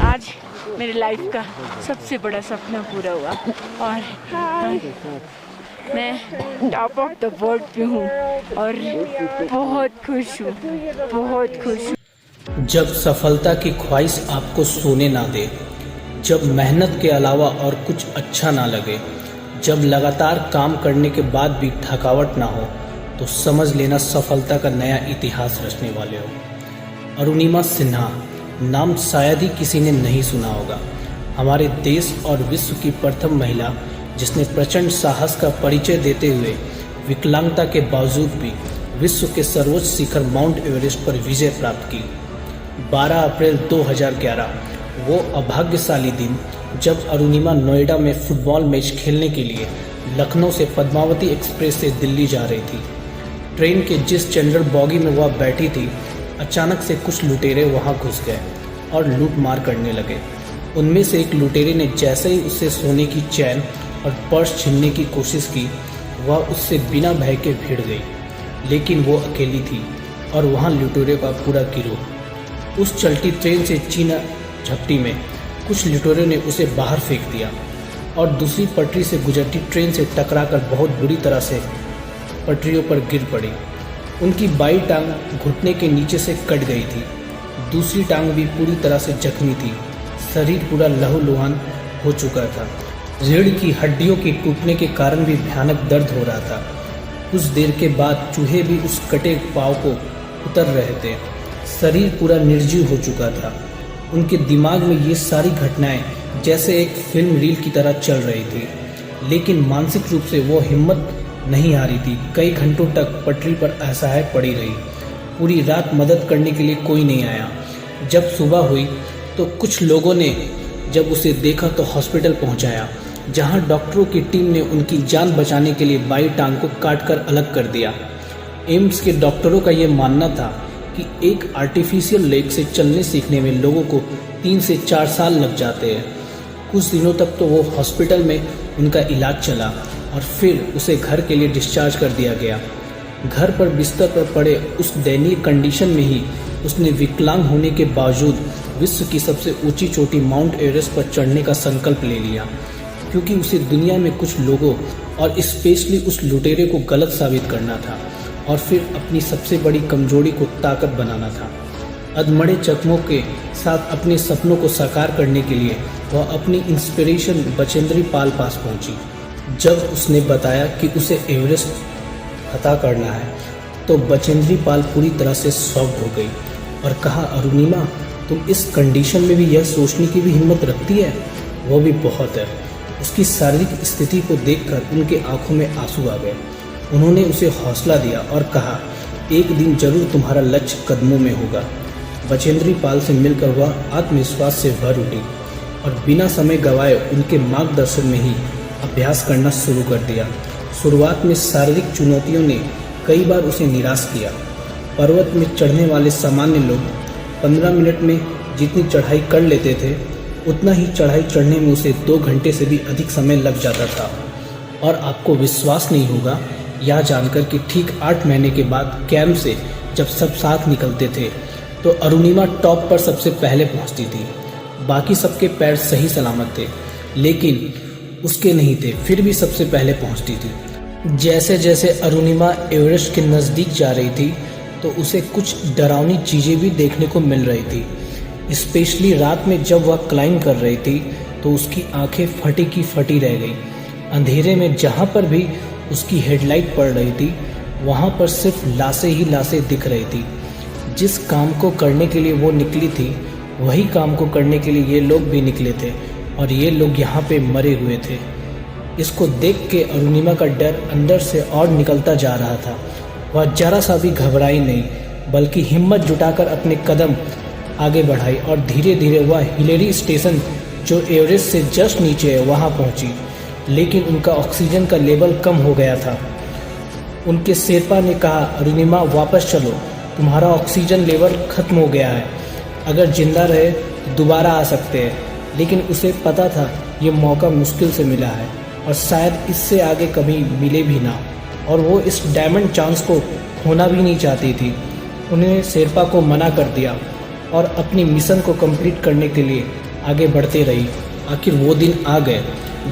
आज मेरी लाइफ का सबसे बड़ा सपना पूरा हुआ और मैं टॉप ऑफ द वर्ल्ड पे हूँ और बहुत खुश हूँ, बहुत खुश हूँ। जब सफलता की ख्वाहिश आपको सोने ना दे, जब मेहनत के अलावा और कुछ अच्छा ना लगे, जब लगातार काम करने के बाद भी थकावट ना हो, तो समझ लेना सफलता का नया इतिहास रचने वाले हो। अरुणिमा सिन्हा नाम शायद ही किसी ने नहीं सुना होगा। हमारे देश और विश्व की प्रथम महिला जिसने प्रचंड साहस का परिचय देते हुए विकलांगता के बावजूद भी विश्व के सर्वोच्च शिखर माउंट एवरेस्ट पर विजय प्राप्त की। 12 अप्रैल 2011 वो अभाग्यशाली दिन जब अरुणिमा नोएडा में फुटबॉल मैच खेलने के लिए लखनऊ से पद्मावती एक्सप्रेस से दिल्ली जा रही थी। ट्रेन के जिस जनरल बॉगी में वह बैठी थी, अचानक से कुछ लुटेरे वहां घुस गए और लूटमार करने लगे। उनमें से एक लुटेरे ने जैसे ही उससे सोने की चैन और पर्स छीनने की कोशिश की, वह उससे बिना भय के भिड़ गई। लेकिन वो अकेली थी और वहाँ लुटेरों का पूरा गिरोह। उस चलती ट्रेन से चीना झपटी में कुछ लुटेरों ने उसे बाहर फेंक दिया और दूसरी पटरी से गुजरती ट्रेन से टकराकर बहुत बुरी तरह से पटरियों पर गिर पड़ी। उनकी बाई टांग घुटने के नीचे से कट गई थी, दूसरी टांग भी पूरी तरह से जख्मी थी। शरीर पूरा लहूलुहान हो चुका था। रीढ़ की हड्डियों के टूटने के कारण भी भयानक दर्द हो रहा था। कुछ देर के बाद चूहे भी उस कटे पाँव को उतर रहे थे। शरीर पूरा निर्जीव हो चुका था। उनके दिमाग में ये सारी घटनाएं जैसे एक फिल्म रील की तरह चल रही थी, लेकिन मानसिक रूप से वो हिम्मत नहीं हारी थी। कई घंटों तक पटरी पर असहाय पड़ी रही। पूरी रात मदद करने के लिए कोई नहीं आया। जब सुबह हुई तो कुछ लोगों ने जब उसे देखा तो हॉस्पिटल पहुंचाया, जहां डॉक्टरों की टीम ने उनकी जान बचाने के लिए बाई टांग को काटकर अलग कर दिया। एम्स के डॉक्टरों का ये मानना था कि एक आर्टिफिशियल लेग से चलने सीखने में लोगों को 3 से 4 साल लग जाते हैं। कुछ दिनों तक तो वो हॉस्पिटल में उनका इलाज चला और फिर उसे घर के लिए डिस्चार्ज कर दिया गया। घर पर बिस्तर पर पड़े उस दयनीय कंडीशन में ही उसने विकलांग होने के बावजूद विश्व की सबसे ऊंची चोटी माउंट एवरेस्ट पर चढ़ने का संकल्प ले लिया, क्योंकि उसे दुनिया में कुछ लोगों और स्पेशली उस लुटेरे को गलत साबित करना था और फिर अपनी सबसे बड़ी कमजोरी को ताकत बनाना था। अधमरे जख्मों के साथ अपने सपनों को साकार करने के लिए वह अपनी इंस्पिरेशन बचेंद्री पाल पास पहुंची। जब उसने बताया कि उसे एवरेस्ट फतह करना है तो बचेंद्री पाल पूरी तरह से शॉक्ड हो गई और कहा, अरुणिमा, तुम इस कंडीशन में भी यह सोचने की भी हिम्मत रखती है? वो भी बहुत है। उसकी शारीरिक स्थिति को देखकर उनके आंखों में आंसू आ गए। उन्होंने उसे हौसला दिया और कहा, एक दिन जरूर तुम्हारा लक्ष्य कदमों में होगा। बचेंद्री पाल से मिलकर वह आत्मविश्वास से भर उठी और बिना समय गंवाए उनके मार्गदर्शन में ही अभ्यास करना शुरू कर दिया। शुरुआत में शारीरिक चुनौतियों ने कई बार उसे निराश किया। पर्वत में चढ़ने वाले सामान्य लोग 15 मिनट में जितनी चढ़ाई कर लेते थे, उतना ही चढ़ाई चढ़ने में उसे 2 घंटे से भी अधिक समय लग जाता था। और आपको विश्वास नहीं होगा यह जानकर कि ठीक 8 महीने के बाद कैंप से जब सब साथ निकलते थे तो अरुणिमा टॉप पर सबसे पहले पहुंचती थी। बाकी सबके पैर सही सलामत थे, लेकिन उसके नहीं थे, फिर भी सबसे पहले पहुंचती थी। जैसे जैसे अरुणिमा एवरेस्ट के नज़दीक जा रही थी तो उसे कुछ डरावनी चीज़ें भी देखने को मिल रही थी। स्पेशली रात में जब वह क्लाइंब कर रही थी तो उसकी आंखें फटी की फटी रह गई। अंधेरे में जहाँ पर भी उसकी हेडलाइट पड़ रही थी, वहाँ पर सिर्फ लाशें ही लाशें दिख रही थी। जिस काम को करने के लिए वो निकली थी, वही काम को करने के लिए ये लोग भी निकले थे और ये लोग यहाँ पे मरे हुए थे। इसको देख के अरुणिमा का डर अंदर से और निकलता जा रहा था। वह जरा सा भी घबराई नहीं, बल्कि हिम्मत जुटाकर अपने कदम आगे बढ़ाई और धीरे धीरे वह हिलेरी स्टेशन जो एवरेस्ट से जस्ट नीचे है वहाँ पहुँची। लेकिन उनका ऑक्सीजन का लेवल कम हो गया था। उनके शेरपा ने कहा, अरुणिमा वापस चलो, तुम्हारा ऑक्सीजन लेवल खत्म हो गया है। अगर जिंदा रहे तो दोबारा आ सकते हैं। लेकिन उसे पता था ये मौका मुश्किल से मिला है और शायद इससे आगे कभी मिले भी ना। और वो इस डायमंड चांस को खोना भी नहीं चाहती थी। उन्हें शेरपा को मना कर दिया और अपनी मिशन को कंप्लीट करने के लिए आगे बढ़ते रही। आखिर वो दिन आ गए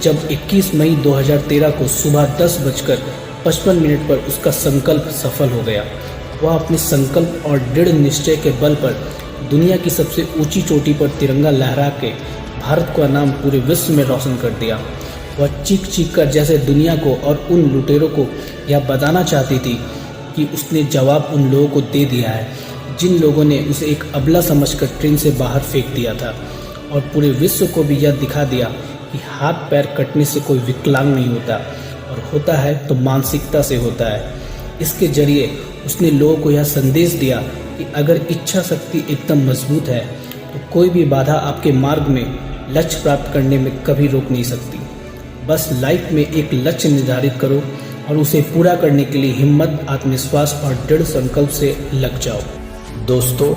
जब 21 मई 2013 को सुबह 10:55 पर उसका संकल्प सफल हो गया। वह अपने संकल्प और दृढ़ निश्चय के बल पर दुनिया की सबसे ऊंची चोटी पर तिरंगा लहरा के भारत का नाम पूरे विश्व में रोशन कर दिया। वह चीख चीख कर जैसे दुनिया को और उन लुटेरों को यह बताना चाहती थी कि उसने जवाब उन लोगों को दे दिया है जिन लोगों ने उसे एक अबला समझकर ट्रेन से बाहर फेंक दिया था, और पूरे विश्व को भी यह दिखा दिया कि हाथ पैर कटने से कोई विकलांग नहीं होता, और होता है तो मानसिकता से होता है। इसके जरिए उसने लोगों को यह संदेश दिया कि अगर इच्छा शक्ति एकदम मजबूत है तो कोई भी बाधा आपके मार्ग में लक्ष्य प्राप्त करने में कभी रोक नहीं सकती। बस लाइफ में एक लक्ष्य निर्धारित करो और उसे पूरा करने के लिए हिम्मत, आत्मविश्वास और दृढ़ संकल्प से लग जाओ। दोस्तों,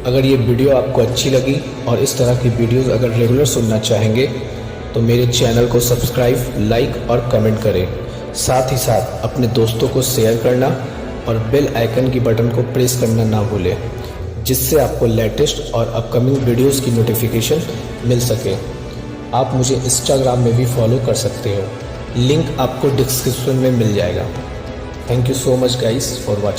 अगर ये वीडियो आपको अच्छी लगी और इस तरह की वीडियोस अगर रेगुलर सुनना चाहेंगे तो मेरे चैनल को सब्सक्राइब, लाइक और कमेंट करें। साथ ही साथ अपने दोस्तों को शेयर करना और बेल आइकन की बटन को प्रेस करना ना भूलें, जिससे आपको लेटेस्ट और अपकमिंग वीडियोस की नोटिफिकेशन मिल सके। आप मुझे इंस्टाग्राम में भी फॉलो कर सकते हो, लिंक आपको डिस्क्रिप्शन में मिल जाएगा। Thank you so much guys for watching.